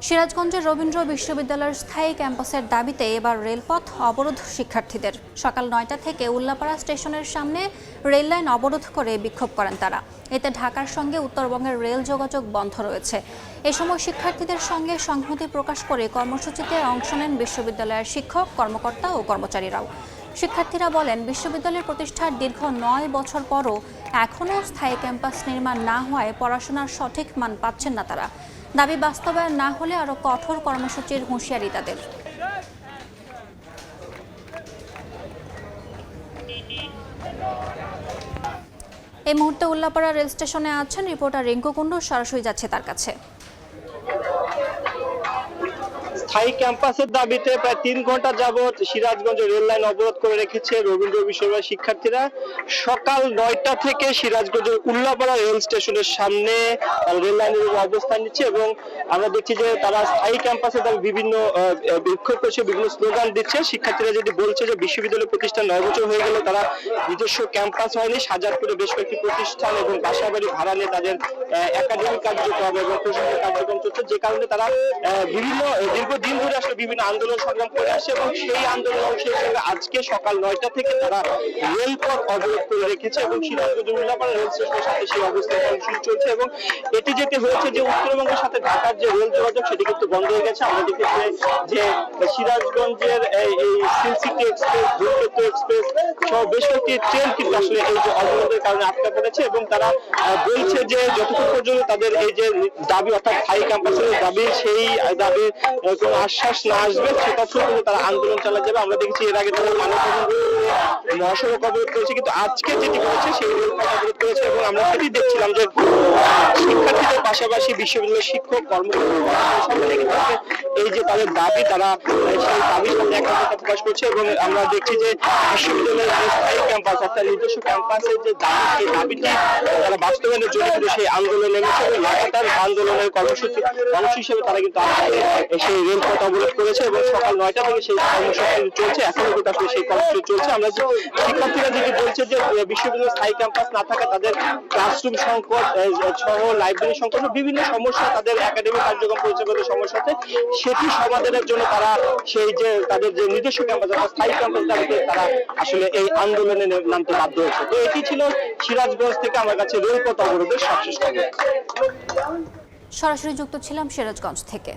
সিরাজগঞ্জের রবীন্দ্র বিশ্ববিদ্যালয়ের স্থায়ী ক্যাম্পাসের দাবিতে এবার রেলপথ অবরোধ শিক্ষার্থীদের। সকাল ৯টা থেকে উল্লাপাড়া স্টেশনের সামনে রেল লাইন অবরোধ করে বিক্ষোভ করেন তারা। এতে ঢাকার সঙ্গে উত্তরবঙ্গের রেল যোগাযোগ বন্ধ রয়েছে। এ সময় শিক্ষার্থীদের সঙ্গে সংহতি প্রকাশ করে কর্মসূচিতে অংশ নেন বিশ্ববিদ্যালয়ের শিক্ষক, কর্মকর্তা ও কর্মচারীরাও। শিক্ষার্থীরা বলেন, বিশ্ববিদ্যালয়ের প্রতিষ্ঠার দীর্ঘ ৯ বছর পরও এখনও স্থায়ী ক্যাম্পাস নির্মাণ না হওয়ায় পড়াশোনার সঠিক মান পাচ্ছেন না তারা। দাবি বাস্তবায়ন না হলে আরও কঠোর কর্মসূচির হুঁশিয়ারি তাদের। এই মুহূর্তে উল্লাপাড়া রেল স্টেশনে আছেন রিপোর্টার রিঙ্কু কুণ্ডু, সরাসরি যাচ্ছে তার কাছে। স্থায়ী ক্যাম্পাসের দাবিতে প্রায় ৩ ঘন্টা যাবৎ সিরাজগঞ্জ রেল লাইন অবরোধ করে রেখেছে রবীন্দ্র বিশ্ববিদ্যালয়ের শিক্ষার্থীরা। সকাল ৯টা থেকে সিরাজগঞ্জের উল্লাপাড়া রেল স্টেশনের সামনে রেল লাইনের অবস্থান নিচ্ছে এবং আমরা দেখছি যে তারা স্থায়ী ক্যাম্পাসে তারা বিভিন্ন বিক্ষোভ করছে, বিভিন্ন স্লোগান দিচ্ছে। শিক্ষার্থীরা যদি বলছে যে বিশ্ববিদ্যালয় প্রতিষ্ঠান ৯ বছর হয়ে গেল, তারা নিজস্ব ক্যাম্পাস হয়নি। সাজাদপুরে বেশ কয়েকটি প্রতিষ্ঠান এবং বাসাবাড়ি ভাড়া নিয়ে তাদের একাডেমিক কার্যক্রম এবং প্রশাসনিক কার্যক্রম চলছে, যে কারণে তারা বিভিন্ন দীর্ঘদিন ধরে আসলে বিভিন্ন আন্দোলন সংগ্রাম করে আসে এবং সেই আন্দোলন অংশ হিসেবে আজকে সকাল ৯টা থেকে তারা রেলপথ অবরোধ করে রেখেছে এবং সিরাজগঞ্জ উল্লাপাড়া রেল স্টেশনের সাথে সেই অবস্থান কর্মসূচি চলছে। এবং এটি যেতে হয়েছে যে উত্তরবঙ্গের সাথে ঢাকার যে রেল যোগাযোগ সেটি কিন্তু বন্ধ হয়ে গেছে। আমরা দেখেছি যে সিরাজগঞ্জের এই সিটি এক্সপ্রেস, ধূমকেতু এক্সপ্রেস সহ বেশ কয়েকটি ট্রেন কিন্তু আসলে এই যে অবরোধের কারণে আটকা পড়েছে এবং তারা বলছে যে যতক্ষণ পর্যন্ত তাদের এই যে দাবি অর্থাৎ স্থায়ী ক্যাম্পাসের দাবি, সেই দাবির কোনো আশ্বাস না আসবে সেটা পর্যন্ত তারা আন্দোলন চালিয়ে যাবে। আমরা দেখেছি এর আগে তারা মহাসড়ক অবরোধ করেছে, কিন্তু আজকে যেটি করেছে সেই রেলপথ অবরোধ করেছে এবং আমরা সেটি দেখছিলাম যে শিক্ষার্থীদের পাশাপাশি বিশ্ববিদ্যালয়ের শিক্ষক, কর্মকর্তা সকলে কিন্তু এই যে তাদের দাবি, তারা সেই দাবির সাথে একাত্মতা প্রকাশ করছে এবং আমরা দেখছি যে বিশ্ববিদ্যালয়ের যে স্থায়ী ক্যাম্পাস অর্থাৎ নিজস্ব ক্যাম্পাসের যে দাবি, সেই দাবিটি তারা বাস্তবায়নের জন্য কিন্তু সেই আন্দোলন নেমেছে এবং লাগাতার আন্দোলনের কর্মসূচি অংশ হিসেবে তারা কিন্তু সেই রেলপথ অবরোধ করেছে এবং সকাল ৯টা থেকে সেই কর্মসূচি চলছে। এখনো কিন্তু আসলে সেই কর্মসূচি চলছে। আমরা শিক্ষার্থীরা যেটি বলছে যে বিশ্ববিদ্যালয়ের স্থায়ী ক্যাম্পাস না থাকা তাদের ক্লাসরুম সংকট সহ লাইব্রেরি সংকট বিভিন্ন সমস্যা, তাদের একাডেমিক কার্যক্রম পরিচালনার সমস্যাতে সেটি সমাধানের জন্য তারা সেই যে তাদের যে নিজস্ব ক্যাম্পাস অর্থাৎ স্থায়ী ক্যাম্পাস দাবিতে তারা আসলে এই আন্দোলনে নামতে বাধ্য হয়েছে। তো এটি ছিল সিরাজগঞ্জ থেকে আমার কাছে রেলপথ অবরোধের সবশেষ খবর। সরাসরি যুক্ত ছিলাম সিরাজগঞ্জ থেকে।